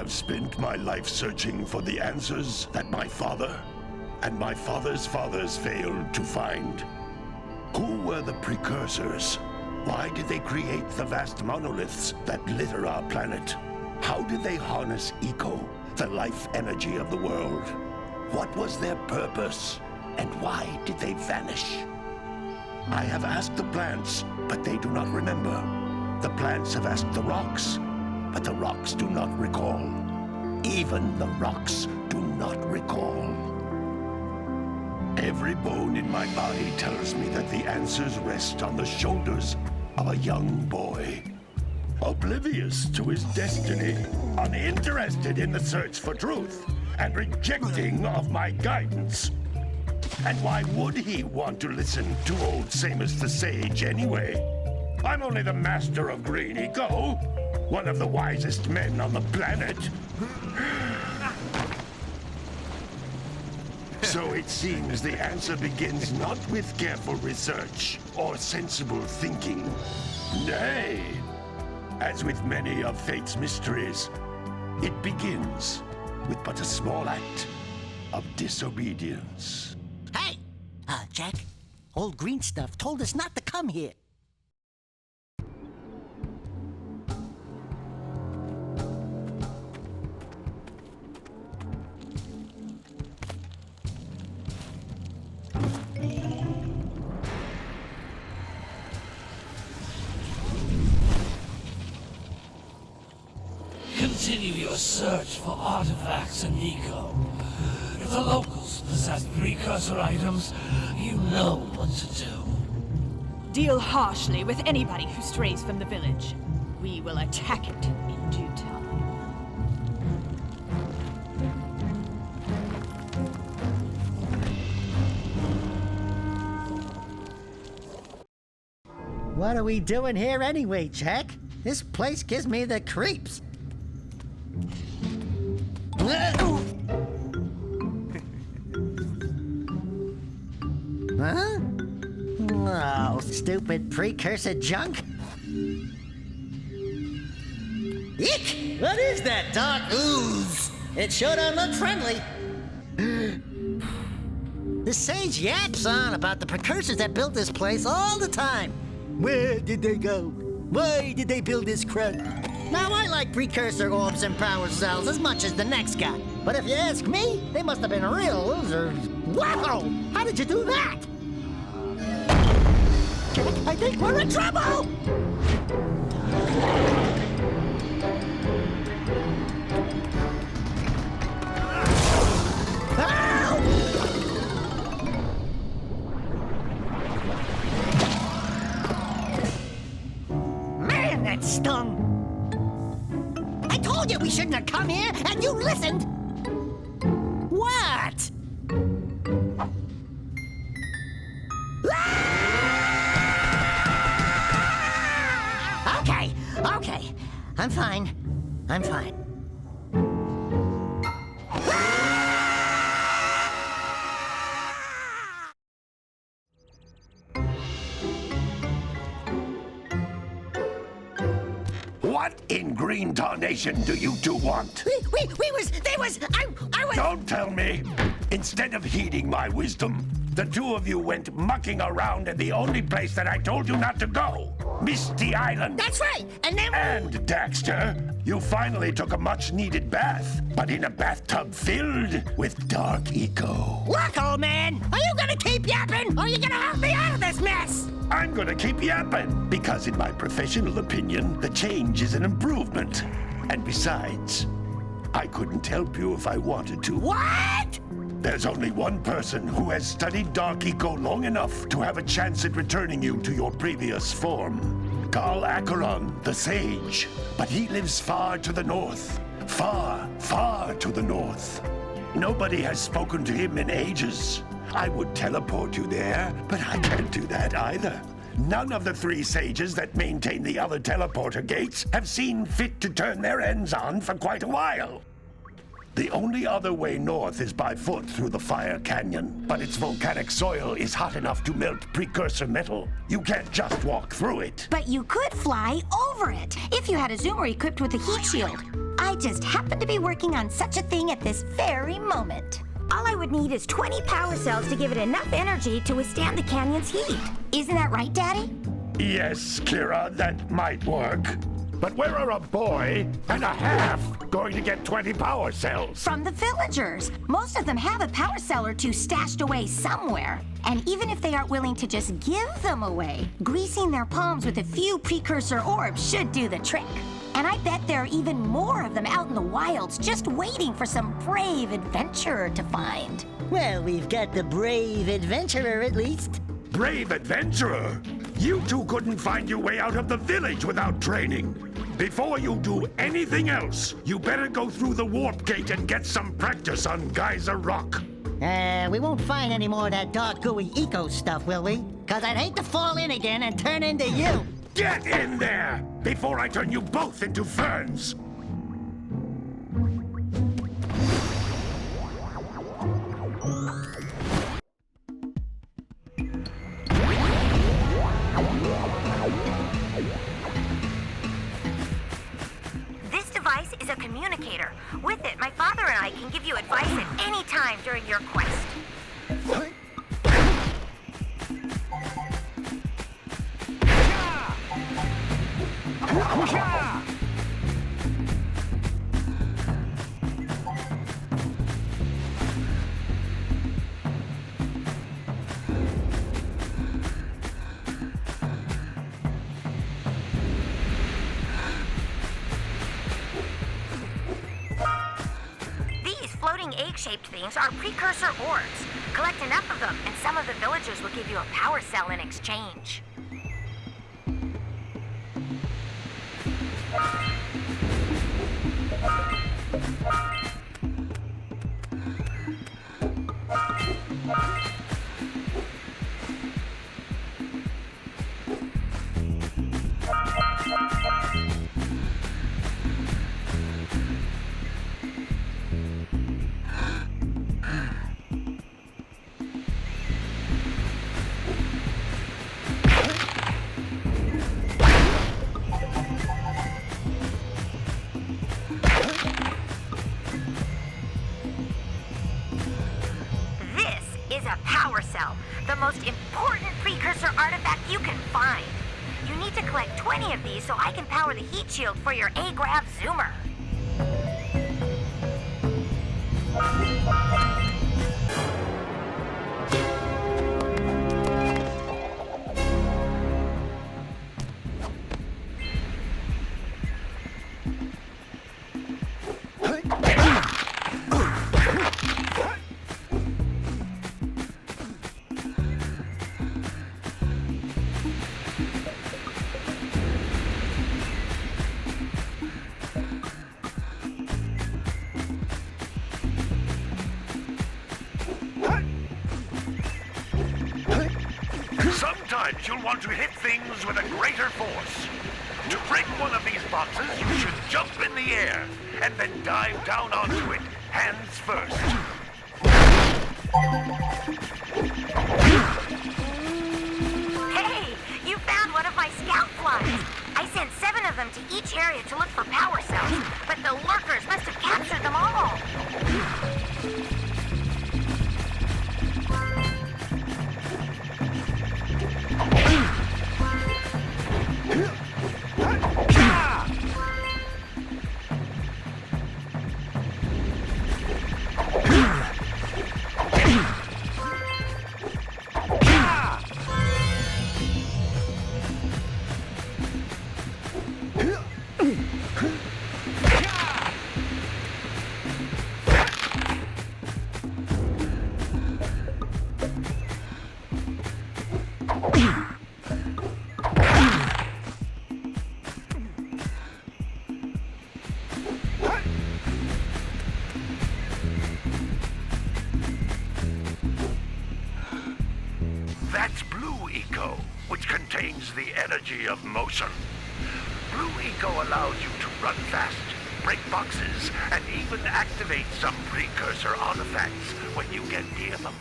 have spent my life searching for the answers that my father and my father's fathers failed to find. Who were the precursors? Why did they create the vast monoliths that litter our planet? How did they harness eco, the life energy of the world? What was their purpose, and why did they vanish? I have asked the plants, but they do not remember. The plants have asked the rocks, but the rocks do not recall. Even the rocks do not recall. Every bone in my body tells me that the answers rest on the shoulders of a young boy. Oblivious to his destiny, uninterested in the search for truth, and rejecting of my guidance. And why would he want to listen to old Samus the Sage anyway? I'm only the master of green eco, one of the wisest men on the planet. So it seems the answer begins not with careful research or sensible thinking. Nay, as with many of fate's mysteries, it begins with but a small act of disobedience. Hey! Jak, old green stuff told us not to come here. Continue your search for artifacts and eco. If the locals possess precursor items, you know what to do. Deal harshly with anybody who strays from the village. We will attack it in due time. What are we doing here anyway, Jak? This place gives me the creeps. Huh? Oh, stupid precursor junk. Eek! What is that dark ooze? It sure don't look friendly. The sage yaps on about the precursors that built this place all the time. Where did they go? Why did they build this crud? Now, I like precursor orbs and power cells as much as the next guy. But if you ask me, they must have been real losers. Wow! How did you do that? I think we're in trouble! Man, that stung! I told you we shouldn't have come here, and you listened! What? Okay. I'm fine. What in green tarnation do you two want? I was... Don't tell me! Instead of heeding my wisdom, the two of you went mucking around in the only place that I told you not to go! Misty Island! That's right! And then... And, Daxter, you finally took a much-needed bath, but in a bathtub filled with dark eco. Look, old man! Are you gonna keep yapping, or are you gonna help me out of this mess? I'm gonna keep yapping, because in my professional opinion, the change is an improvement. And besides, I couldn't help you if I wanted to. What? There's only one person who has studied Dark Eco long enough to have a chance at returning you to your previous form. Carl Acheron, the Sage. But he lives far to the north. Far, far to the north. Nobody has spoken to him in ages. I would teleport you there, but I can't do that either. None of the three sages that maintain the other teleporter gates have seen fit to turn their ends on for quite a while. The only other way north is by foot through the Fire Canyon, but its volcanic soil is hot enough to melt precursor metal. You can't just walk through it. But you could fly over it, if you had a zoomer equipped with a heat shield. I just happen to be working on such a thing at this very moment. All I would need is 20 power cells to give it enough energy to withstand the canyon's heat. Isn't that right, Daddy? Yes, Kira, that might work. But where are a boy and a half going to get 20 power cells? From the villagers. Most of them have a power cell or two stashed away somewhere. And even if they aren't willing to just give them away, greasing their palms with a few precursor orbs should do the trick. And I bet there are even more of them out in the wilds just waiting for some brave adventurer to find. Well, we've got the brave adventurer at least. Brave adventurer? You two couldn't find your way out of the village without training. Before you do anything else, you better go through the warp gate and get some practice on Geyser Rock. We won't find any more of that dark gooey eco stuff, will we? 'Cause I'd hate to fall in again and turn into you. Get in there before I turn you both into ferns. This device is a communicator. With it, my father and I can give you advice at any time during your quest. These floating egg-shaped things are precursor orbs. Collect enough of them, and some of the villagers will give you a power cell in exchange. The most important precursor artifact you can find. You need to collect 20 of these so I can power the heat shield for your A-Grav zoomer. Sometimes you'll want to hit things with a greater force. To break one of these boxes, you should jump in the air and then dive down onto it, hands first. Hey, you found one of my scout flies. I sent 7 of them to each area to look for power cells, but the lurkers must have captured them all. That's Blue Eco, which contains the energy of motion. Blue Eco allows you to run fast, break boxes, and even activate some precursor artifacts when you get near them.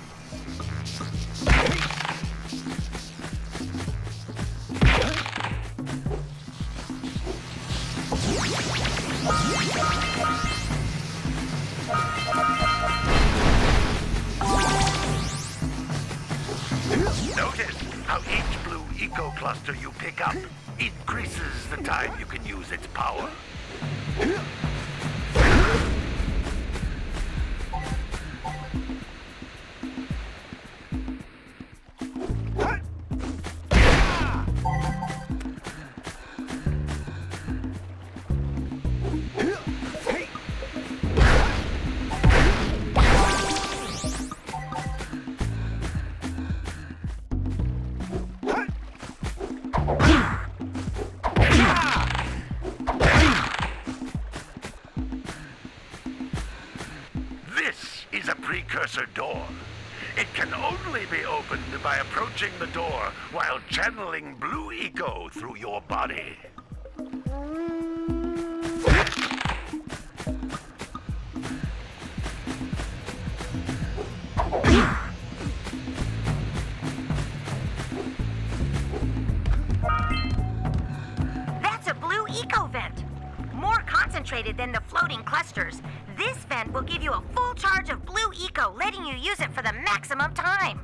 Notice how each blue eco cluster you pick up increases the time you can use its power. This is a precursor door. It can only be opened by approaching the door while channeling blue eco through your body. That's a blue eco vent. More concentrated than the floating clusters. This vent will give you a full charge of blue eco, letting you use it for the maximum time.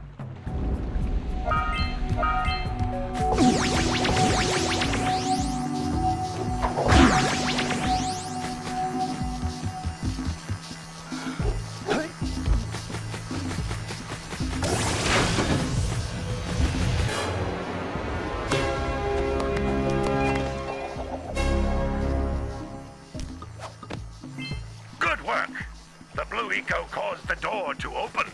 Good work! The blue eco caused the door to open.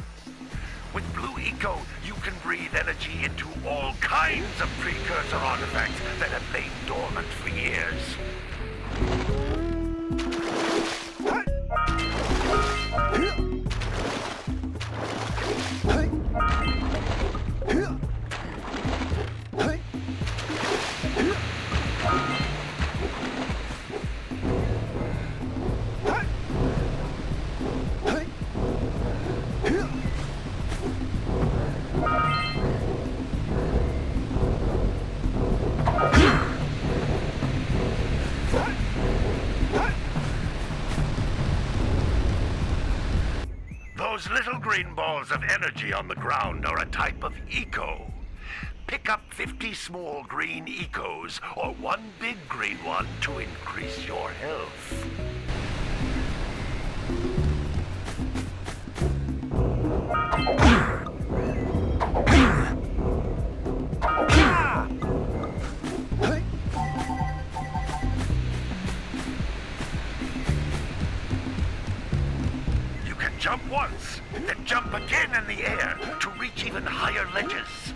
With blue eco, you can breathe energy into all kinds of precursor artifacts that have lain dormant for years. Those little green balls of energy on the ground are a type of eco. Pick up 50 small green ecos or one big green one to increase your health. You can jump once, then jump again in the air to reach even higher ledges.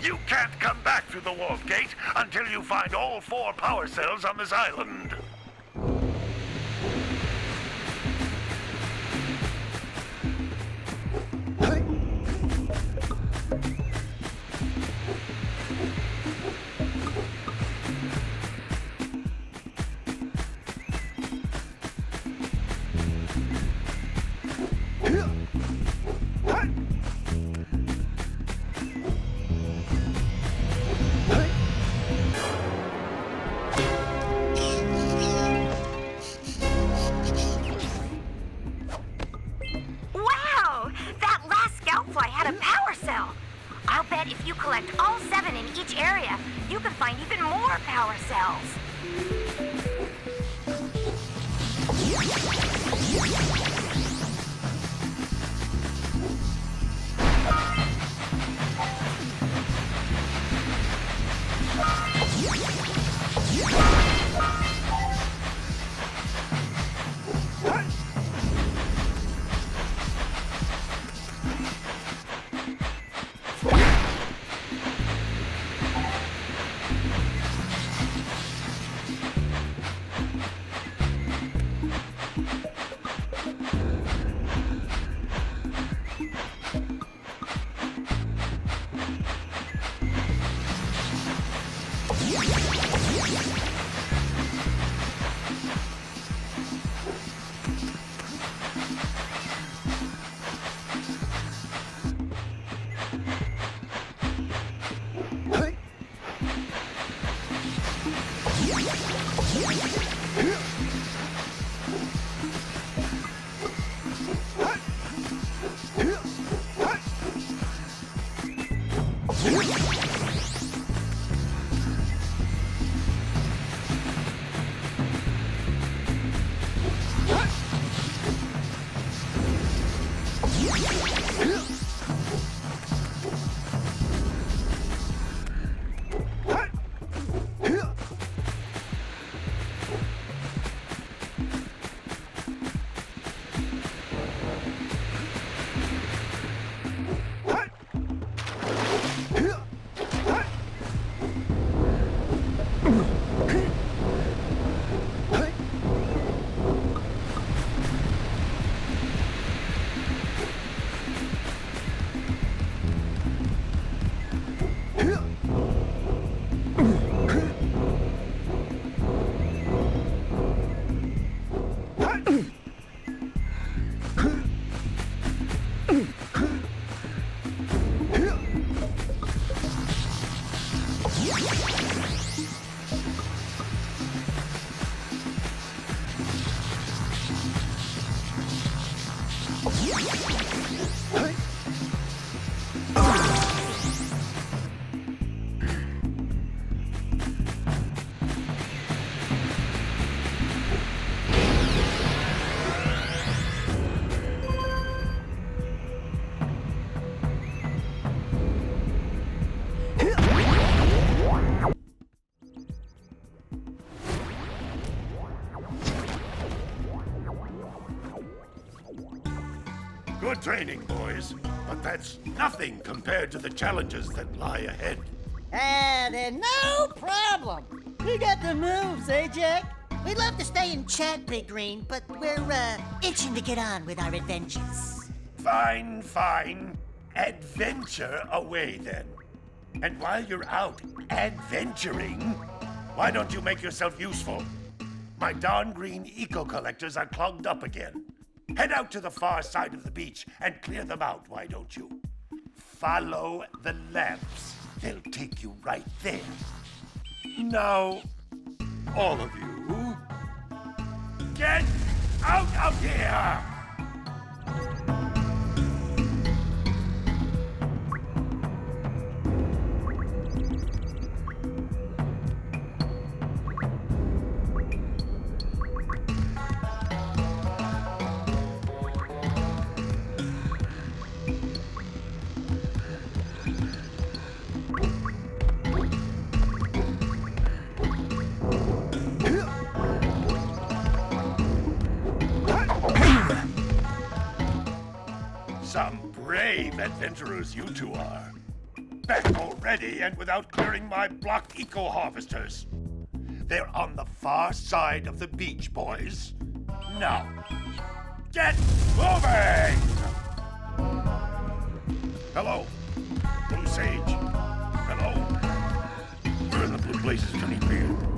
You can't come back through the Wolf Gate until you find all 4 power cells on this island. Wow! That last scoutfly had a power cell. I'll bet if you collect all 7 in each area, you can find even more power cells. Good training, boys, but that's nothing compared to the challenges that lie ahead. Then no problem. We got the moves, eh, Jack? We'd love to stay and chat, Big Green, but we're, itching to get on with our adventures. Fine, fine. Adventure away, then. And while you're out adventuring, why don't you make yourself useful? My darn green eco-collectors are clogged up again. Head out to the far side of the beach and clear them out, why don't you? Follow the lamps. They'll take you right there. Now, all of you, get out of here! Some brave adventurers you two are. Back already and without clearing my block eco-harvesters. They're on the far side of the beach, boys. Now, get moving! Hello, Blue Sage. Hello. Where in the blue blazes can he be?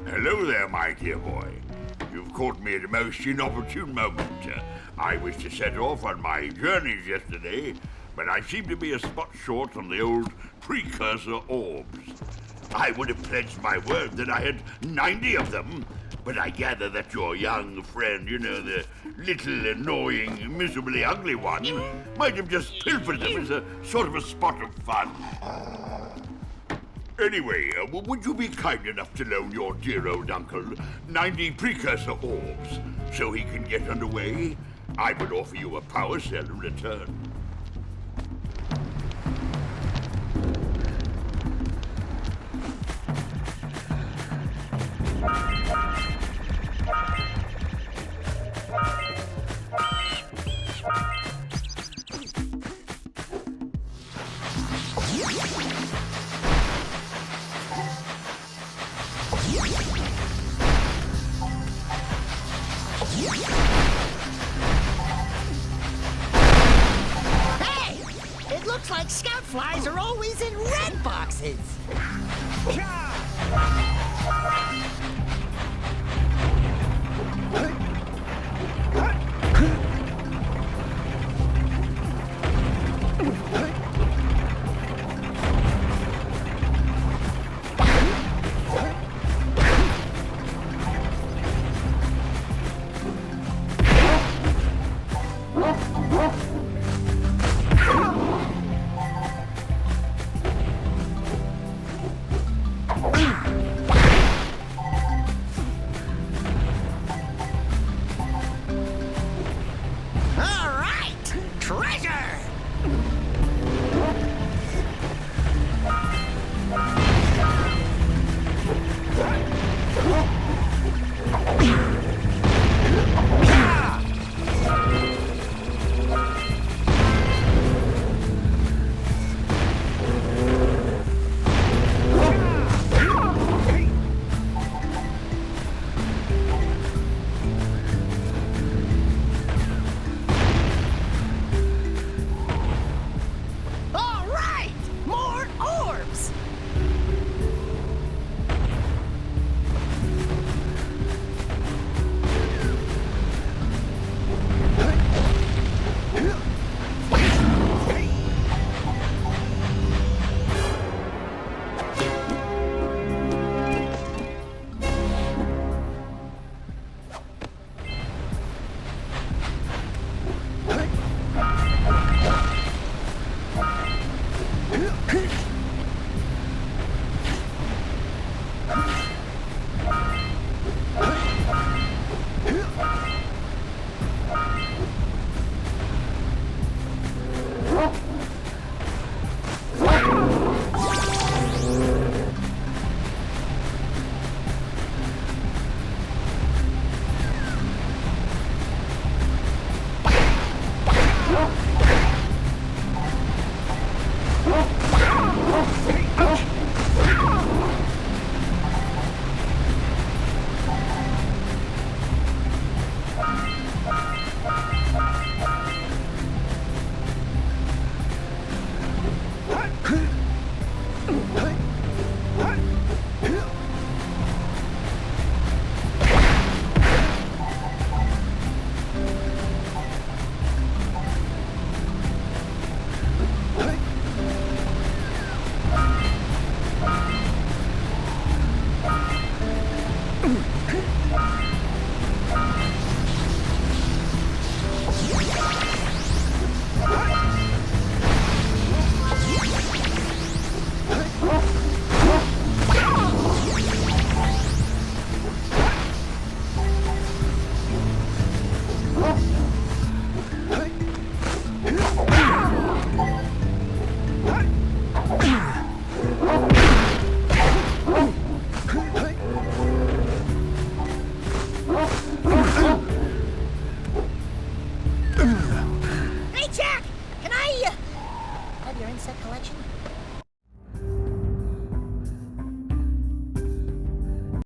Hello there, my dear boy. You've caught me at a most inopportune moment. I was to set off on my journeys yesterday, but I seem to be a spot short on the old Precursor orbs. I would have pledged my word that I had 90 of them, but I gather that your young friend, you know, the little, annoying, miserably ugly one, might have just pilfered them as a sort of a spot of fun. Anyway, would you be kind enough to loan your dear old uncle 90 precursor orbs so he can get underway? I would offer you a power cell in return. Hey! It looks like scout flies are always in red boxes.